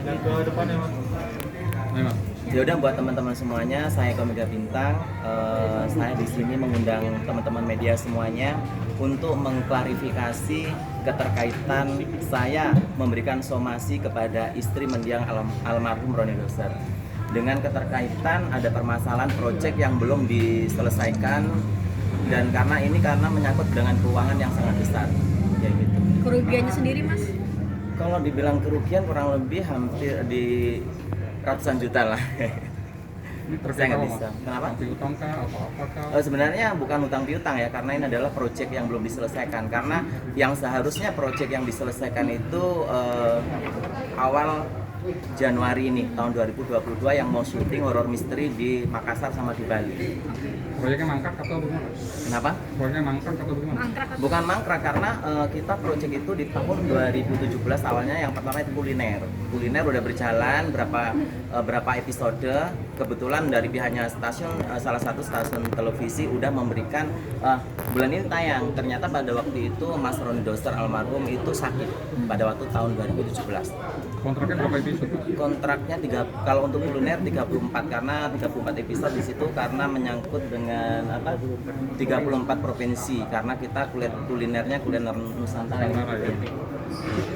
Dan ke depan ya, Mas. Memang. Ya udah, buat teman-teman semuanya, saya Komika Bintang. Saya di sini mengundang teman-teman media semuanya untuk mengklarifikasi keterkaitan saya memberikan somasi kepada istri mendiang almarhum Roni Doser. Dengan keterkaitan ada permasalahan proyek yang belum diselesaikan, dan karena menyangkut dengan keuangan yang sangat besar, kayak gitu. Kerugiannya sendiri, Mas? Kalau dibilang kerugian kurang lebih hampir di ratusan juta lah. Ini Saya terkait nggak apa, bisa. Mas? Kenapa? Piutang kah atau apakah? Sebenarnya bukan utang piutang ya, karena ini adalah proyek yang belum diselesaikan. Karena yang seharusnya proyek yang diselesaikan itu awal Januari ini tahun 2022 yang mau syuting horor misteri di Makassar sama di Bali. Proyeknya mangkrak atau bagaimana? Kenapa? Proyeknya mangkrak atau bagaimana? Mangkrak atau? Bukan mangkrak, karena kita proyek itu di tahun 2017 awalnya yang pertama itu kuliner. Kuliner udah berjalan berapa episode. Kebetulan dari pihaknya stasiun, salah satu stasiun televisi udah memberikan bulan ini tayang. Ternyata pada waktu itu Mas Roni Doser almarhum itu sakit pada waktu tahun 2017. Kontraknya berapa episode, Mas? Kontraknya kalau untuk kuliner 34, karena 34 episode di situ karena menyangkut dengan 34 provinsi, karena kita kulinernya kuliner Nusantara. Nusantara, ya.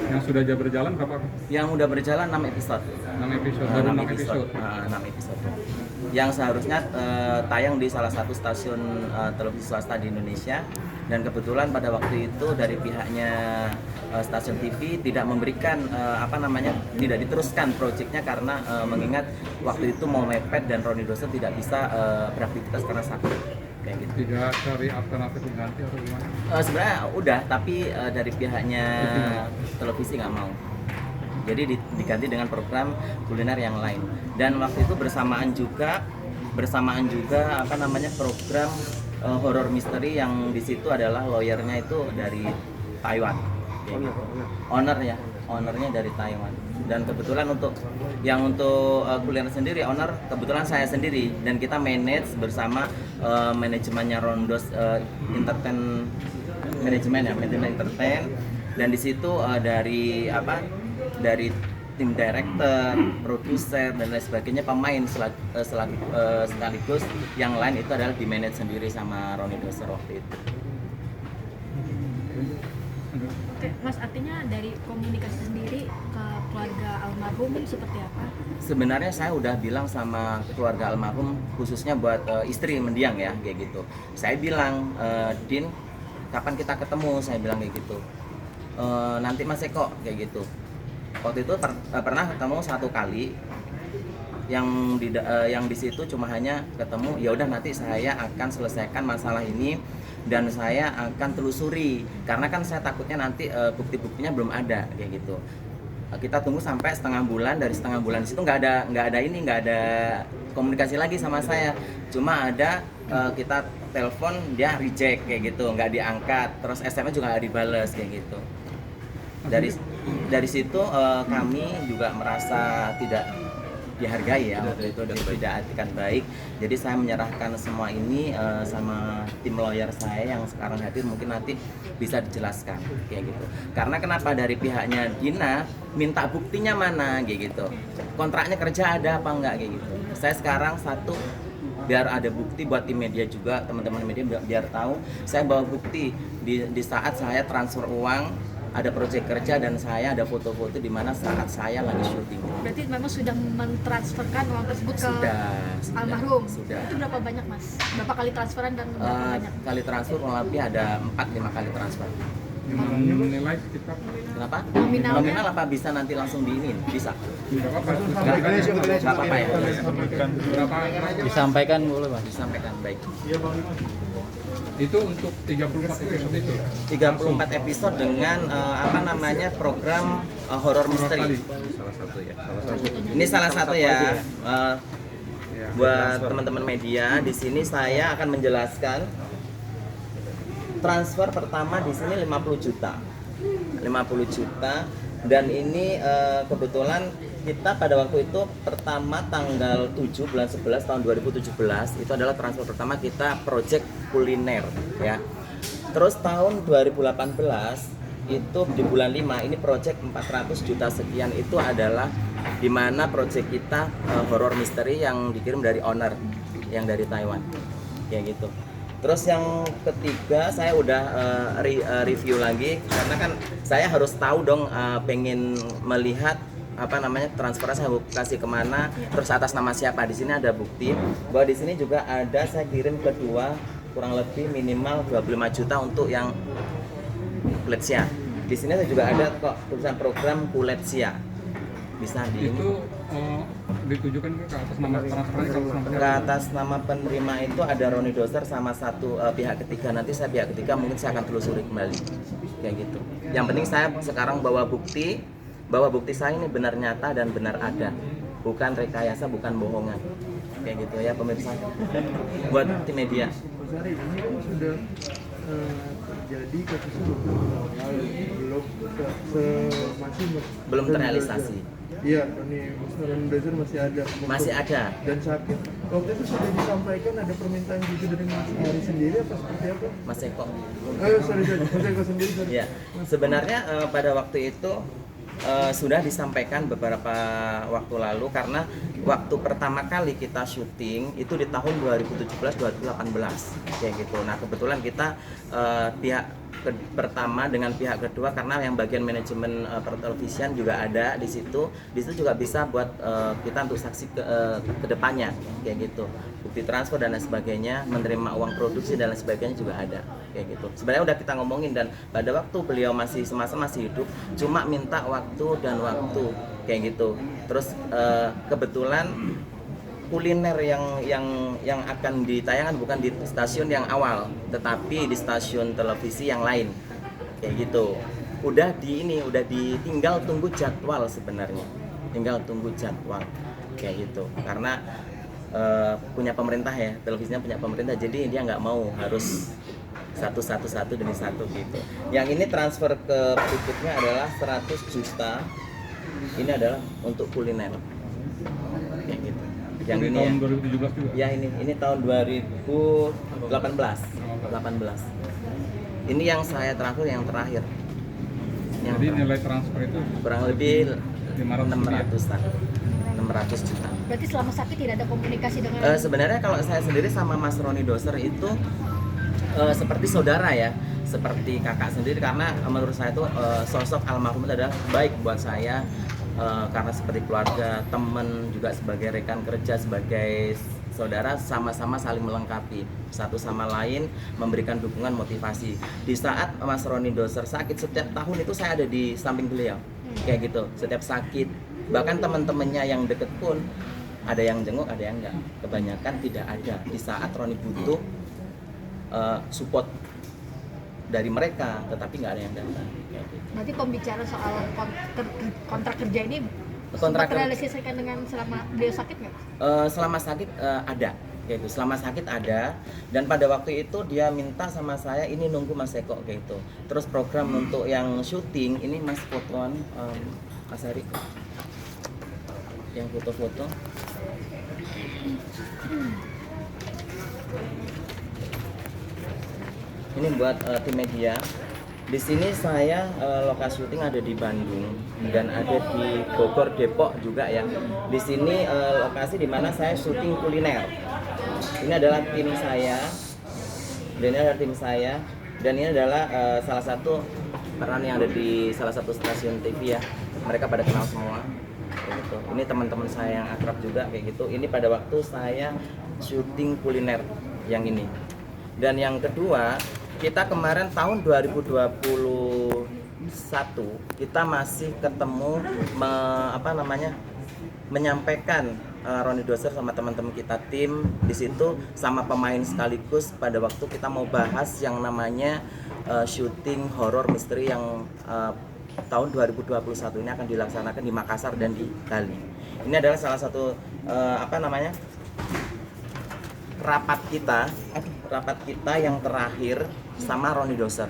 Yang sudah berjalan berapa? Yang udah berjalan 6 episode. 6 episode, baru 6 episode. 6 episode. Yang seharusnya tayang di salah satu stasiun televisi swasta di Indonesia, dan kebetulan pada waktu itu dari pihaknya stasiun TV tidak memberikan tidak diteruskan proyeknya karena mengingat waktu itu mau mepet dan Roni Doser tidak bisa beraktivitas karena sakit, kayak gitu. Tidak cari alternatif pengganti atau gimana? Sebenarnya udah, tapi dari pihaknya televisi nggak mau. Jadi diganti dengan program kuliner yang lain. Dan waktu itu bersamaan juga program horror misteri yang di situ adalah lawyernya itu dari Taiwan. Ownernya dari Taiwan. Dan kebetulan untuk kuliner sendiri, owner kebetulan saya sendiri, dan kita manage bersama manajemennya Rondos manajemen entertain, dan di situ dari tim director, produser dan lain sebagainya, pemain sekaligus yang lain itu adalah di manage sendiri sama Roni Doser waktu itu. Oke, Mas, artinya dari komunikasi sendiri ke keluarga almarhum seperti apa? Sebenarnya saya udah bilang sama keluarga almarhum, khususnya buat istri mendiang ya, kayak gitu. Saya bilang, Din, kapan kita ketemu? Saya bilang kayak gitu. Nanti Mas Eko, kayak gitu. Waktu itu pernah ketemu satu kali, yang di situ cuma hanya ketemu, ya udah nanti saya akan selesaikan masalah ini dan saya akan telusuri, karena kan saya takutnya nanti bukti-buktinya belum ada, kayak gitu. Kita tunggu sampai setengah bulan, dari setengah bulan di situ nggak ada komunikasi lagi sama saya, cuma ada kita telepon dia reject, kayak gitu, nggak diangkat, terus SMS juga nggak dibales, kayak gitu. Dari situ kami juga merasa tidak dihargai ya, waktu itu tidak etikat baik. Jadi saya menyerahkan semua ini sama tim lawyer saya yang sekarang hadir, mungkin nanti bisa dijelaskan, kayak gitu. Karena kenapa dari pihaknya Dina minta buktinya mana, kayak gitu. Kontraknya kerja ada apa enggak, kayak gitu. Saya sekarang biar ada bukti buat tim media juga, teman-teman media biar tahu saya bawa bukti di saat saya transfer uang, ada proyek kerja, dan saya ada foto-foto di mana saat saya lagi syuting. Berarti memang sudah mentransferkan uang tersebut ke almarhum. Sudah. Itu berapa banyak, Mas? Berapa kali transferan dan berapa banyak? Kali transfer kurang lebih ada 4-5 kali transfer. Nilai sekitar Kenapa? Nominalnya? Nominal apa bisa nanti langsung diinin? Bisa. berapa, Pak? Nggak apa-apa ya. Berapa? Disampaikan boleh, Mas? Disampaikan baik. Itu untuk 34 episode itu. 34 episode dengan program horror misteri. Salah satu ya. Ini salah satu ya. Buat teman-teman media, di sini saya akan menjelaskan transfer pertama di sini 50 juta. 50 juta, dan ini kebetulan kita pada waktu itu pertama tanggal 7 bulan 11 tahun 2017 itu adalah transfer pertama kita project kuliner ya. Terus tahun 2018 itu di bulan 5 ini project 400 juta sekian itu adalah dimana project kita horror misteri yang dikirim dari owner yang dari Taiwan kayak gitu. Terus yang ketiga saya udah review lagi karena kan saya harus tahu dong, pengen melihat apa namanya transfer saya kasih kemana, terus atas nama siapa. Di sini ada bukti bahwa di sini juga ada saya kirim kedua kurang lebih minimal 25 juta untuk yang Kuletsia. Di sini juga ada kok tulisan program Kuletsia. Bisa di ini. Itu ditujukan ke atas nama transfernya ke atas nama Ke siapa? atas nama penerima itu ada Roni Doser sama satu pihak ketiga. Nanti saya pihak ketiga mungkin saya akan telusuri kembali kayak gitu. Yang penting saya sekarang bawa bukti bahwa bukti saya ini benar nyata dan benar ada, bukan rekayasa, bukan bohongan kayak gitu ya pemirsa. Buat tim media. Mas Ari, ini kan sudah terjadi kasusnya beberapa tahun lalu, Belum terrealisasi. Iya, ini Mas Dozer masih ada. Masih ada. Dan sakit. Waktu itu sudah disampaikan ada permintaan gitu dari Mas Ari sendiri apa seperti apa? Mas Eko. Sorry, Mas Eko sendiri. Sorry. Ya, sebenarnya pada waktu itu sudah disampaikan beberapa waktu lalu karena waktu pertama kali kita syuting itu di tahun 2017-2018 kayak gitu. Nah kebetulan kita pihak pertama dengan pihak kedua karena yang bagian manajemen pertelevisian juga ada di situ juga bisa buat kita untuk saksi ke depannya kayak gitu, bukti transfer dan lain sebagainya, menerima uang produksi dan lain sebagainya juga ada kayak gitu. Sebenarnya udah kita ngomongin dan pada waktu beliau masih semasa masih hidup cuma minta waktu dan waktu kayak gitu. Terus kebetulan kuliner yang akan ditayangkan bukan di stasiun yang awal, tetapi di stasiun televisi yang lain, kayak gitu. Udah ditinggal tunggu jadwal sebenarnya, tinggal tunggu jadwal, kayak gitu. Karena punya pemerintah ya, televisinya punya pemerintah, jadi dia nggak mau harus satu demi satu gitu. Yang ini transfer ke berikutnya adalah 100 juta. Ini adalah untuk kuliner, kayak gitu. Yang di ini tahun ya. 2017 juga? Ya ini tahun 2018. Ini yang saya terakhir. Yang Jadi nilai transfer itu kurang lebih 500 600 juta. Berarti selama sakit tidak ada komunikasi dengan Sebenarnya kalau saya sendiri sama Mas Roni Doser itu seperti saudara ya, seperti kakak sendiri karena menurut saya itu sosok almarhum itu adalah baik buat saya. Karena seperti keluarga, teman, juga sebagai rekan kerja, sebagai saudara, sama-sama saling melengkapi satu sama lain, memberikan dukungan motivasi. Di saat Mas Roni Doser sakit, setiap tahun itu saya ada di samping beliau kayak gitu. Setiap sakit, bahkan teman-temannya yang deket pun ada yang jenguk, ada yang enggak, kebanyakan tidak ada. Di saat Roni butuh support dari mereka, tetapi nggak ada yang datang. Berarti pembicaraan soal kontrak kerja ini Kontrak kerja. terrealisasikan dengan selama beliau sakit nggak? Selama sakit ada, kayak gitu. Selama sakit ada, dan pada waktu itu dia minta sama saya ini nunggu Mas Eko kayak gitu. Terus program untuk yang syuting ini Mas fotoan Mas Hari, yang foto-foto. Ini buat tim media. Di sini saya lokasi syuting ada di Bandung dan ada di Bogor, Depok juga ya. Di sini lokasi di mana saya syuting kuliner. Ini adalah tim saya. Dan ini adalah salah satu peran yang ada di salah satu stasiun TV ya. Mereka pada kenal semua. Kayak gitu. Ini teman-teman saya yang akrab juga kayak gitu. Ini pada waktu saya syuting kuliner yang ini. Dan yang kedua, kita kemarin tahun 2021 kita masih ketemu menyampaikan Roni Doser sama teman-teman kita tim di situ sama pemain sekaligus pada waktu kita mau bahas yang namanya syuting horor misteri yang tahun 2021 ini akan dilaksanakan di Makassar dan di Bali. Ini adalah salah satu rapat kita yang terakhir sama Roni Doser.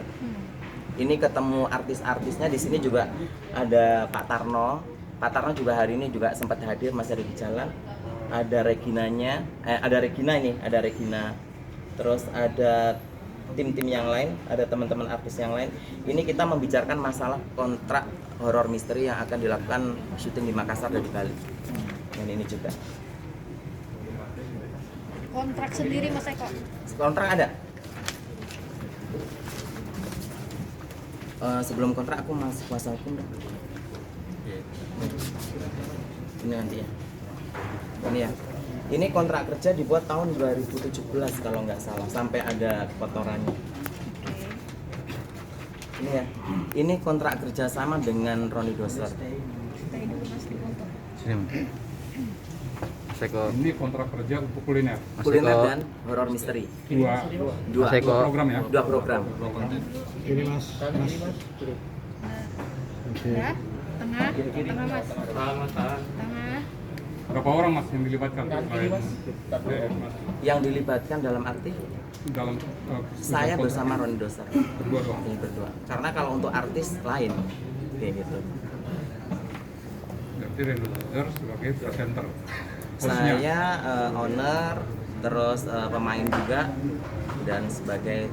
Ini ketemu artis-artisnya, di sini juga ada Pak Tarno. Pak Tarno juga hari ini juga sempat hadir, masih ada di jalan. Ada Regina. Terus ada tim-tim yang lain, ada teman-teman artis yang lain. Ini kita membicarakan masalah kontrak horor misteri yang akan dilakukan syuting di Makassar dan di Bali. Dan ini juga. Kontrak sendiri Mas Eko. Kontrak ada. Sebelum kontrak aku masuk kuasa hukum dah. Ini nanti ya. Ini ya. Ini kontrak kerja dibuat tahun 2017 kalau nggak salah, sampai ada kotorannya. Ini ya. Ini kontrak kerja sama dengan Roni Doser. Dari dulu Mas di foto. Sini. Mas Eko. Ini kontrak kerja untuk kuliner. Mas Kuliner Eko. dan horor misteri. Dua Mas Eko. program ya. Dua program. Ini mas. Ya, tengah, tengah Mas. Tengah. Berapa orang Mas yang dilibatkan? Mas. Yang dilibatkan dalam arti Dalam saya kontrak. bersama Roni Doser. Berdua doang. Ini berdua. Karena kalau untuk artis lain kayak gitu. Berarti Rendozer sebagai presenter. Hostnya. Saya owner, terus pemain juga, dan sebagai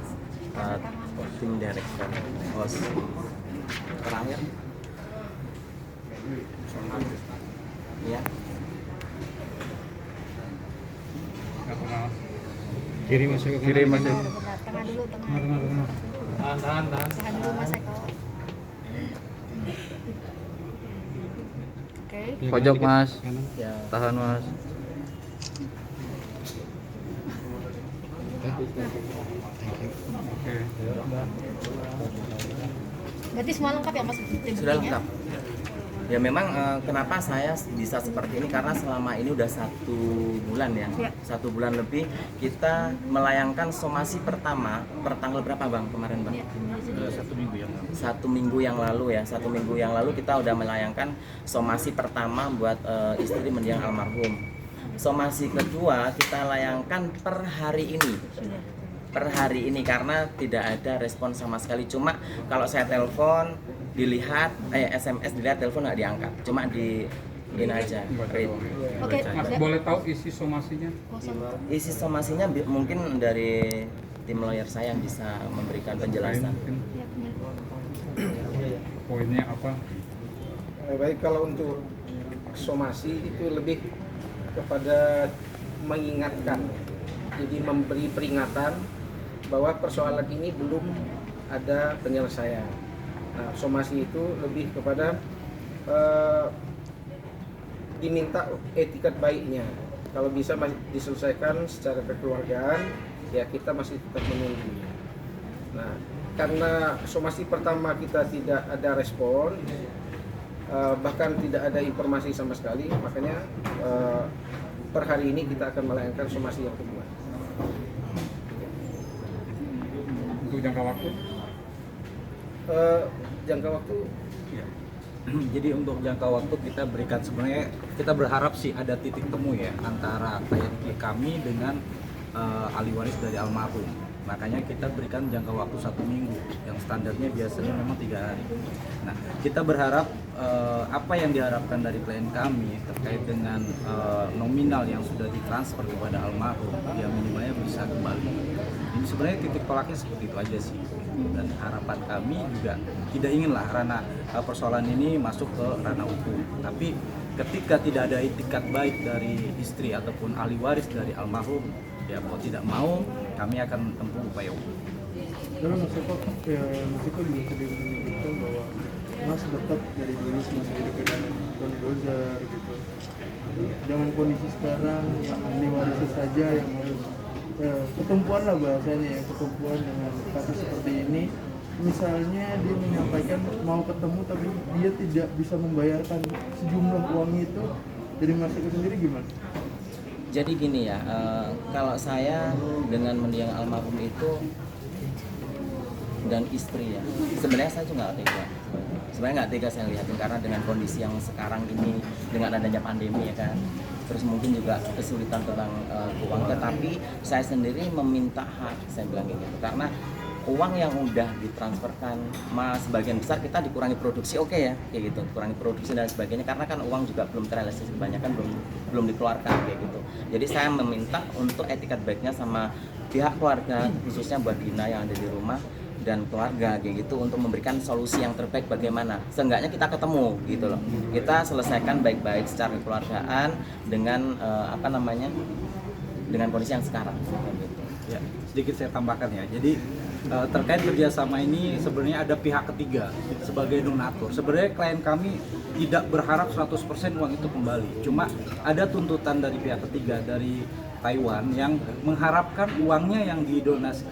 tim director, host. Terakhir, ya. Nggak kenal. Kiri Mas Eko. Kiri Mas Eko. Benar, tengah dulu, tengah. Tahan. Tahan dulu Mas Eko. Oke. Pojok Mas. Ya. Tahan Mas. Oke. Berarti semua lengkap ya Mas? Tim Sudah timnya? lengkap. Ya memang kenapa saya bisa seperti ini, karena selama ini udah 1 bulan ya, Ya. 1 bulan lebih kita melayangkan somasi pertama per tanggal berapa Bang kemarin Bang? Iya. 1 minggu yang lalu ya, 1 minggu yang lalu kita udah melayangkan somasi pertama buat istri mendiang almarhum. Somasi kedua kita layangkan per hari ini. Per hari ini karena tidak ada respon sama sekali. Cuma kalau saya telepon dilihat, SMS dilihat, telepon nggak diangkat. Cuma di ini aja. Read. Oke. Mas boleh tahu isi somasinya? Kosong. Isi somasinya mungkin dari tim lawyer saya yang bisa memberikan penjelasan. Mungkin Ya, benar. poinnya apa? Baik, kalau untuk somasi itu lebih kepada mengingatkan, jadi memberi peringatan bahwa persoalan ini belum ada penyelesaian. Nah, somasi itu lebih kepada diminta etikat baiknya. Kalau bisa masih diselesaikan secara kekeluargaan, ya kita masih tetap menunggu. Nah, karena somasi pertama kita tidak ada respon, bahkan tidak ada informasi sama sekali, makanya per hari ini kita akan melayangkan somasi yang kedua. Untuk jangka waktu? Jangka waktu Jadi untuk jangka waktu kita berikan, sebenarnya kita berharap sih ada titik temu ya antara klien kami dengan ahli waris dari almarhum. Makanya kita berikan jangka waktu 1 minggu, yang standarnya biasanya memang 3 hari. Nah, kita berharap apa yang diharapkan dari klien kami terkait dengan nominal yang sudah ditransfer kepada almarhum, ya minimalnya bisa kembali. Ini sebenarnya titik tolaknya seperti itu aja sih. Dan harapan kami juga tidak inginlah ranah persoalan ini masuk ke ranah hukum. Tapi ketika tidak ada itikat baik dari istri ataupun ahli waris dari almarhum, ya mau tidak mau kami akan tempuh upaya hukum. Karena Mas Eko juga sendiri menyebutkan bahwa Mas dekat dari dulu masih dekat dengan Roni Doser gitu. Dengan kondisi sekarang yang ahli waris saja yang harus ketumpuan lah bahasanya ya, ketumpuan dengan kasus seperti ini. Misalnya dia menyampaikan mau ketemu tapi dia tidak bisa membayarkan sejumlah uang itu, dari Mas Eko sendiri gimana? Jadi gini ya, kalau saya dengan mendiang almarhum itu dan istri ya, sebenarnya saya juga nggak tega. Sebenarnya nggak tega saya lihatin, karena dengan kondisi yang sekarang ini, dengan adanya pandemi ya kan, terus mungkin juga kesulitan tentang keuangan. Tapi saya sendiri meminta hak, saya bilang gitu, karena uang yang udah ditransferkan sebagian besar kita dikurangi produksi, oke ya kayak gitu, kurangi produksi dan sebagainya, karena kan uang juga belum terrealisasi, kebanyakan belum dikeluarkan kayak gitu. Jadi saya meminta untuk etikat baiknya sama pihak keluarga, khususnya buat Dina yang ada di rumah dan keluarga kayak gitu, untuk memberikan solusi yang terbaik bagaimana. Seenggaknya kita ketemu gitu loh. Kita selesaikan baik-baik secara kekeluargaan dengan dengan kondisi yang sekarang. Gitu. Ya, sedikit saya tambahkan ya. Jadi terkait kerjasama ini sebenarnya ada pihak ketiga sebagai donatur. Sebenarnya klien kami tidak berharap 100% uang itu kembali. Cuma ada tuntutan dari pihak ketiga dari Taiwan yang mengharapkan uangnya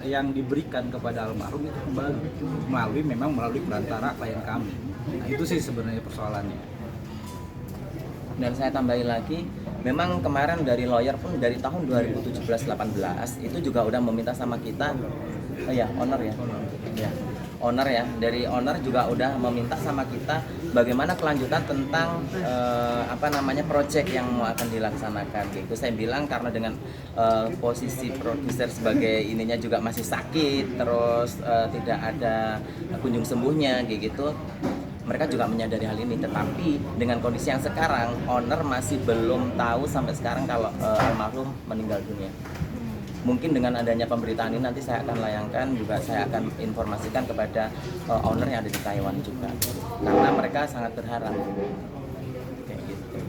yang diberikan kepada almarhum itu kembali melalui perantara klien kami. Nah, itu sih sebenarnya persoalannya. Dan saya tambahin lagi, memang kemarin dari lawyer pun dari tahun 2017-18 itu juga udah meminta sama kita, owner ya, dari owner juga udah meminta sama kita bagaimana kelanjutan tentang project yang mau akan dilaksanakan gitu. Saya bilang karena dengan posisi produser sebagai ininya juga masih sakit, terus tidak ada kunjung sembuhnya kayak gitu. Mereka juga menyadari hal ini, tetapi dengan kondisi yang sekarang, owner masih belum tahu sampai sekarang kalau almarhum meninggal dunia. Mungkin dengan adanya pemberitaan ini nanti saya akan layangkan, juga saya akan informasikan kepada owner yang ada di Taiwan juga, karena mereka sangat berharap kayak gitu.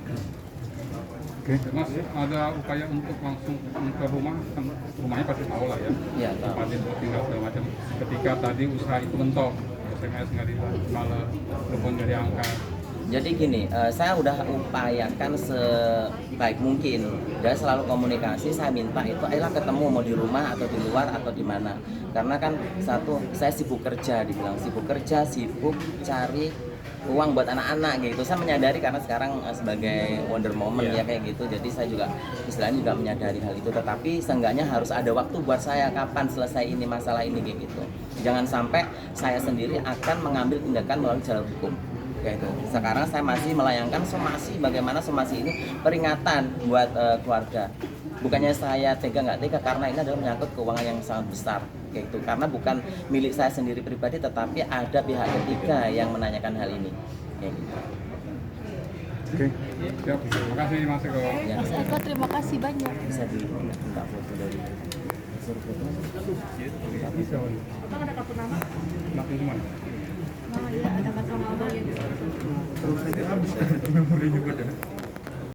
Mas, ada upaya untuk langsung ke rumah, kan rumahnya pasti tahu lah ya. Iya, tahu. Tempat itu tinggal segala macam. Ketika tadi usaha itu mentok, SMS nggak malah telepon nggak diangkat. Jadi gini, saya udah upayakan sebaik mungkin, dan selalu komunikasi. Saya minta itu, ayolah ketemu, mau di rumah atau di luar atau di mana. Karena kan satu, saya sibuk kerja, dibilang sibuk kerja, sibuk cari uang buat anak-anak gitu. Saya menyadari karena sekarang sebagai wonder moment ya kayak gitu. Jadi saya juga istilahnya juga menyadari hal itu. Tetapi seenggaknya harus ada waktu buat saya kapan selesai ini masalah ini kayak gitu. Jangan sampai saya sendiri akan mengambil tindakan melalui jalur hukum. Kayak itu. Sekarang saya masih melayangkan somasi, bagaimana somasi ini peringatan buat keluarga. Bukannya saya tega nggak tega, karena ini adalah menyangkut keuangan yang sangat besar kayak itu. Karena bukan milik saya sendiri pribadi, tetapi ada pihak ketiga yang menanyakan hal ini kayak gitu. Oke, siap. Terima kasih Mas Eko. Ya, Mas Eko, terima kasih banyak. bisa minta foto dari suruh foto. Bisa, Abang ada kartu nama? makin cuma. Oh iya, ada kartu nama gitu. Terus saya habis Memori juga deh.